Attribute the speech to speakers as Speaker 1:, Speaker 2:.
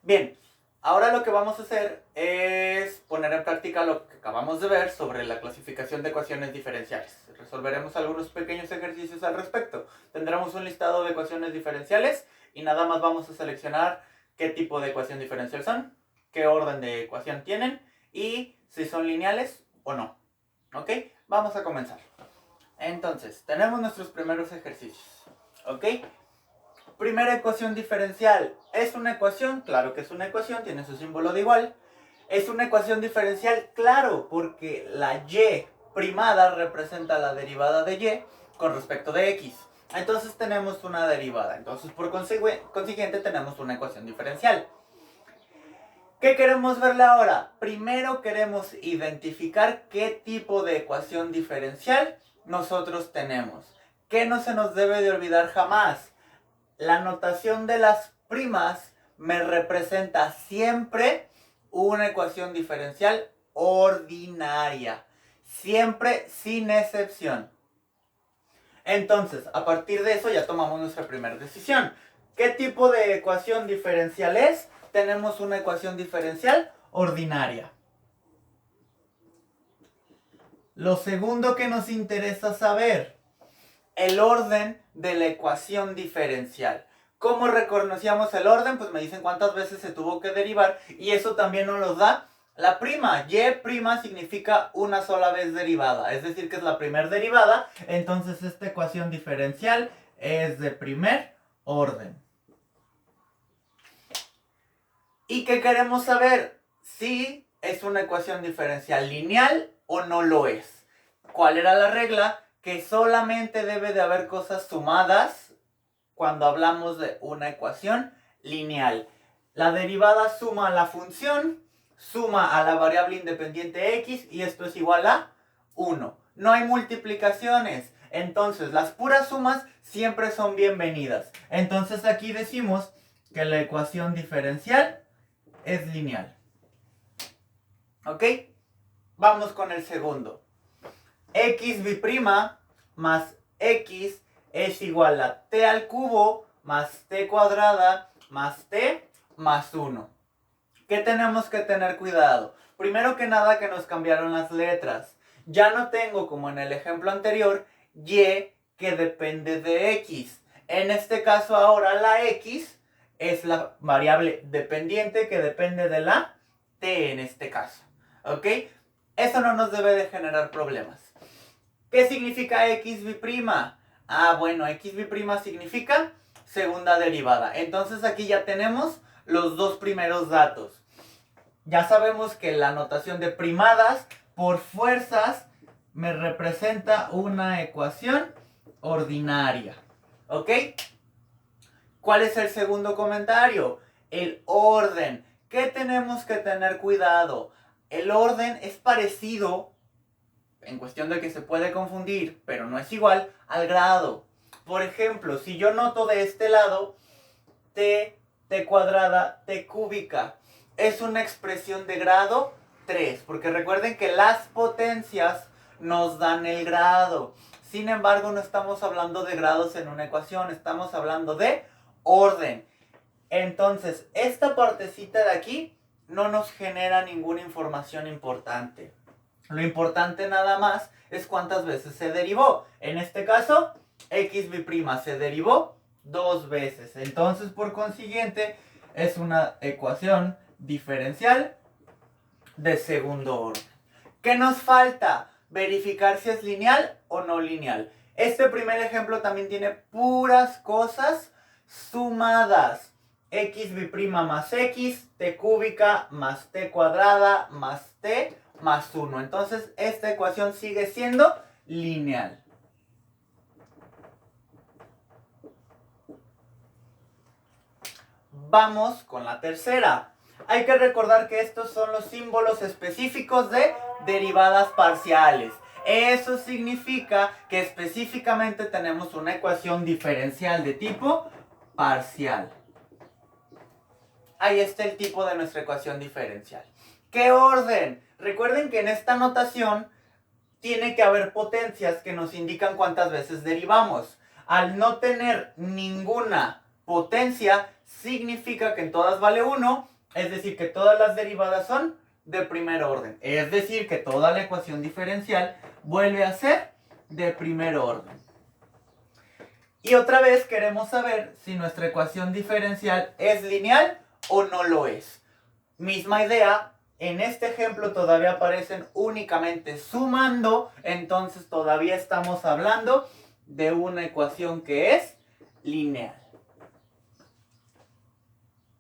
Speaker 1: Bien, ahora lo que vamos a hacer es poner en práctica lo que acabamos de ver sobre la clasificación de ecuaciones diferenciales. Resolveremos algunos pequeños ejercicios al respecto. Tendremos un listado de ecuaciones diferenciales y nada más vamos a seleccionar qué tipo de ecuación diferencial son, qué orden de ecuación tienen y si son lineales o no. ¿Ok? Vamos a comenzar. Entonces, tenemos nuestros primeros ejercicios. ¿Ok? Primera ecuación diferencial. ¿Es una ecuación? Claro que es una ecuación, tiene su símbolo de igual. ¿Es una ecuación diferencial? Claro, porque la y primada representa la derivada de y con respecto de x. Entonces tenemos una derivada. Entonces por consiguiente tenemos una ecuación diferencial. ¿Qué queremos verle ahora? Primero queremos identificar qué tipo de ecuación diferencial nosotros tenemos. ¿Qué no se nos debe de olvidar jamás? La notación de las primas me representa siempre una ecuación diferencial ordinaria. Siempre sin excepción. Entonces, a partir de eso ya tomamos nuestra primera decisión. ¿Qué tipo de ecuación diferencial es? Tenemos una ecuación diferencial ordinaria. Lo segundo que nos interesa saber, el orden de la ecuación diferencial. ¿Cómo reconocíamos el orden? Pues me dicen cuántas veces se tuvo que derivar y eso también nos lo da la prima. Y prima significa una sola vez derivada, es decir que es la primera derivada, entonces esta ecuación diferencial es de primer orden. ¿Y qué queremos saber? Si es una ecuación diferencial lineal o no lo es. ¿Cuál era la regla? Que solamente debe de haber cosas sumadas cuando hablamos de una ecuación lineal. La derivada suma a la función, suma a la variable independiente x y esto es igual a 1. No hay multiplicaciones, entonces las puras sumas siempre son bienvenidas. Entonces aquí decimos que la ecuación diferencial es lineal. ¿Ok? Vamos con el segundo. X b' más x es igual a t al cubo más t cuadrada más t más 1. ¿Qué tenemos que tener cuidado? Primero que nada que nos cambiaron las letras. Ya no tengo, como en el ejemplo anterior, y que depende de x. En este caso ahora la x es la variable dependiente que depende de la t en este caso. ¿Ok? Eso no nos debe de generar problemas. ¿Qué significa xb'? Ah, bueno, xb' significa segunda derivada. Entonces aquí ya tenemos los dos primeros datos. Ya sabemos que la notación de primadas por fuerzas me representa una ecuación ordinaria. ¿Ok? ¿Cuál es el segundo comentario? El orden. ¿Qué tenemos que tener cuidado? El orden es parecido, en cuestión de que se puede confundir, pero no es igual, al grado. Por ejemplo, si yo noto de este lado t cuadrada, t cúbica, es una expresión de grado 3, porque recuerden que las potencias nos dan el grado. Sin embargo, no estamos hablando de grados en una ecuación, estamos hablando de orden. Entonces, esta partecita de aquí no nos genera ninguna información importante. Lo importante nada más es cuántas veces se derivó. En este caso, xb' se derivó 2 veces. Entonces, por consiguiente, es una ecuación diferencial de segundo orden. ¿Qué nos falta? Verificar si es lineal o no lineal. Este primer ejemplo también tiene puras cosas sumadas. xb' más x, t cúbica más t cuadrada más t más 1. Entonces esta ecuación sigue siendo lineal. Vamos con la tercera. Hay que recordar que estos son los símbolos específicos de derivadas parciales. Eso significa que específicamente tenemos una ecuación diferencial de tipo parcial. Ahí está el tipo de nuestra ecuación diferencial. ¿Qué orden? Recuerden que en esta notación tiene que haber potencias que nos indican cuántas veces derivamos. Al no tener ninguna potencia, significa que en todas vale 1, es decir, que todas las derivadas son de primer orden. Es decir, que toda la ecuación diferencial vuelve a ser de primer orden. Y otra vez queremos saber si nuestra ecuación diferencial es lineal o no lo es. Misma idea, en este ejemplo todavía aparecen únicamente sumando, entonces todavía estamos hablando de una ecuación que es lineal.